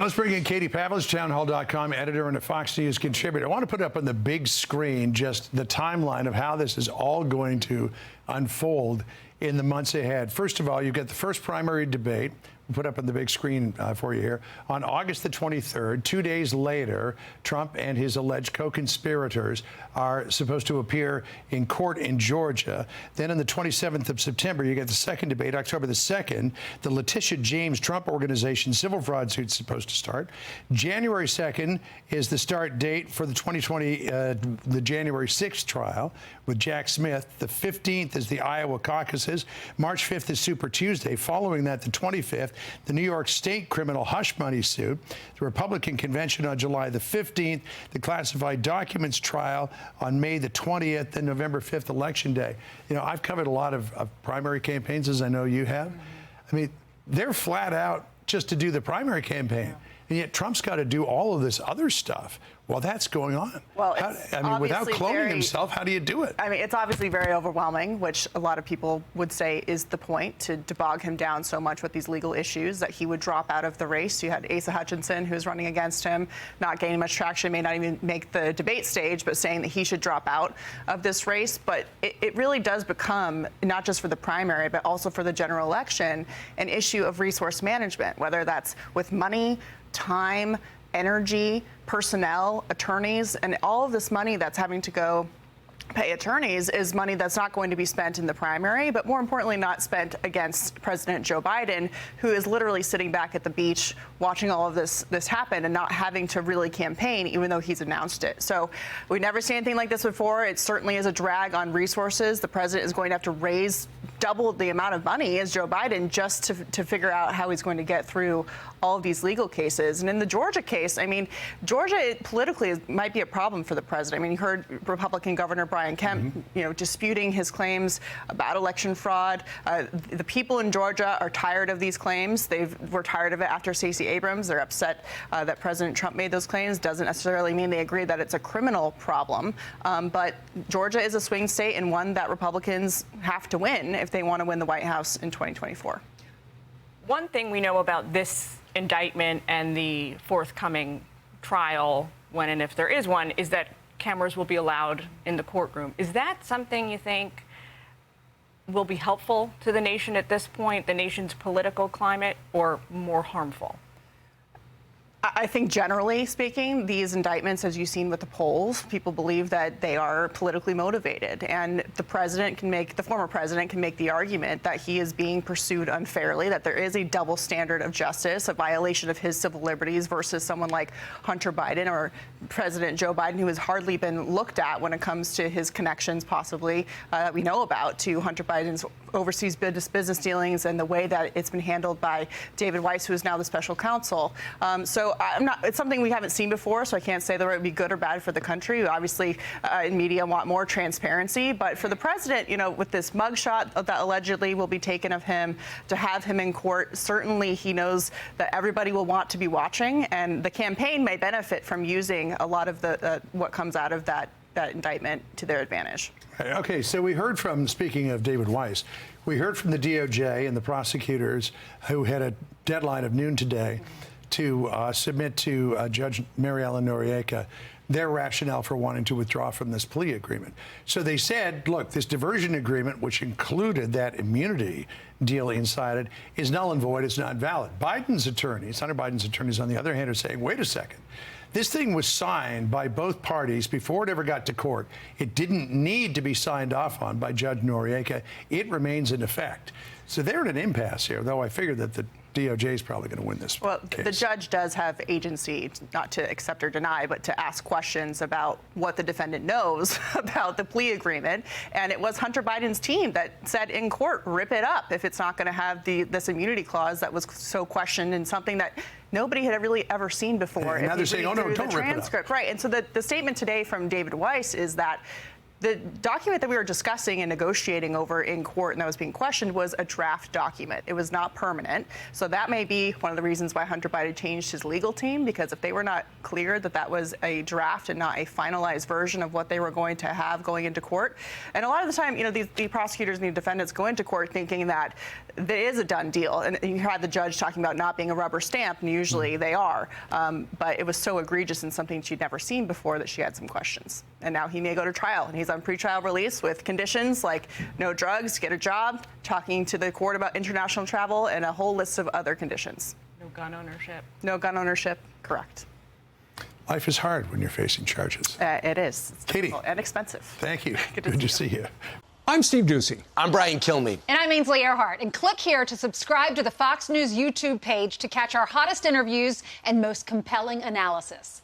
Let's bring in Katie Pavlich, townhall.com editor and a Fox News contributor. I want to put up on the big screen just the timeline of how this is all going to unfold in the months ahead. First of all, you get the first primary debate. We'll put up on the big screen for you here. On August the 23rd, 2 days later, Trump and his alleged co-conspirators are supposed to appear in court in Georgia. Then on the 27th of September, you get the second debate. October the 2nd, the Letitia James Trump Organization civil fraud suit is supposed to start. January 2nd is the start date for the 2020, the January 6th trial with Jack Smith. The 15th is the Iowa caucuses. March 5th is Super Tuesday. Following that, the 25th, the New York State criminal hush money suit, the Republican convention on July the 15th, the classified documents trial on May the 20th, and November 5th, Election Day. You know, I've covered a lot of primary campaigns, as I know you have. I mean, they're flat out just to do the primary campaign. And yet Trump's got to do all of this other stuff while that's going on. Well, I mean, without cloning himself, how do you do it? I mean, it's obviously very overwhelming, which a lot of people would say is the point, to bog him down so much with these legal issues that he would drop out of the race. You had Asa Hutchinson, who's running against him, not gaining much traction, may not even make the debate stage, but saying that he should drop out of this race. But it really does become, not just for the primary, but also for the general election, an issue of resource management, whether that's with money, time, energy, personnel, attorneys, and all of this money that's having to go pay attorneys is money that's not going to be spent in the primary, but more importantly, not spent against President Joe Biden, who is literally sitting back at the beach watching all of this happen and not having to really campaign, even though he's announced it. So we've never seen anything like this before. It certainly is a drag on resources. The president is going to have to raise double the amount of money as Joe Biden just to figure out how he's going to get through all of these legal cases. And in the Georgia case, I mean, Georgia politically might be a problem for the president. I mean, you heard Republican Governor Brian Kemp, you know, disputing his claims about election fraud. The people in Georgia are tired of these claims. We're tired of it after Stacey Abrams. They're upset that President Trump made those claims. Doesn't necessarily mean they agree that it's a criminal problem. But Georgia is a swing state and one that Republicans have to win if they want to win the White House in 2024. One thing we know about this indictment and the forthcoming trial, when and if there is one, is that cameras will be allowed in the courtroom. Is that something you think will be helpful to the nation at this point, the nation's political climate, or more harmful? I think generally speaking, these indictments, as you've seen with the polls, people believe that they are politically motivated. And the former president can make the argument that he is being pursued unfairly, that there is a double standard of justice, a violation of his civil liberties versus someone like Hunter Biden or President Joe Biden, who has hardly been looked at when it comes to his connections, possibly, that we know about, to Hunter Biden's overseas business dealings and the way that it's been handled by David Weiss, who is now the special counsel. So it's something we haven't seen before, so I can't say that it would be good or bad for the country. We obviously, in media, want more transparency. But for the president, you know, with this mugshot that allegedly will be taken of him, to have him in court, certainly he knows that everybody will want to be watching, and the campaign may benefit from using a lot of the what comes out of that indictment to their advantage. Okay, so we heard from, speaking of David Weiss, we heard from the DOJ and the prosecutors who had a deadline of noon today to submit to Judge Mary Ellen Noriega their rationale for wanting to withdraw from this plea agreement. So they said, look, this diversion agreement, which included that immunity deal inside it, is null and void. It's not valid. Biden's attorneys, Hunter Biden's attorneys, on the other hand, are saying, wait a second. This thing was signed by both parties before it ever got to court. It didn't need to be signed off on by Judge Noriega. It remains in effect. So they're in an impasse here, though I figure that the DOJ is probably going to win this case. The judge does have agency, not to accept or deny, but to ask questions about what the defendant knows about the plea agreement. And it was Hunter Biden's team that said in court, rip it up if it's not going to have this immunity clause that was so questioned, and something that nobody had really ever seen before. And now they're saying, oh, no, don't rip it up. Right. And so the statement today from David Weiss is that The document that we were discussing and negotiating over in court and that was being questioned was a draft document. It was not permanent. So that may be one of the reasons why Hunter Biden changed his legal team, because if they were not clear that that was a draft and not a finalized version of what they were going to have going into court. And a lot of the time, the prosecutors and the defendants go into court thinking that there is a done deal. And you had the judge talking about not being a rubber stamp, and usually they are. But it was so egregious and something she'd never seen before that she had some questions. And now he may go to trial, and he's on pretrial release with conditions like no drugs, get a job, talking to the court about international travel, and a whole list of other conditions. No gun ownership. No gun ownership, correct. Life is hard when you're facing charges. It is. It's Katie. difficult and expensive. Thank you. Good to see you. I'm Steve Ducey. I'm Brian Kilmeade. And I'm Ainsley Earhart. And click here to subscribe to the Fox News YouTube page to catch our hottest interviews and most compelling analysis.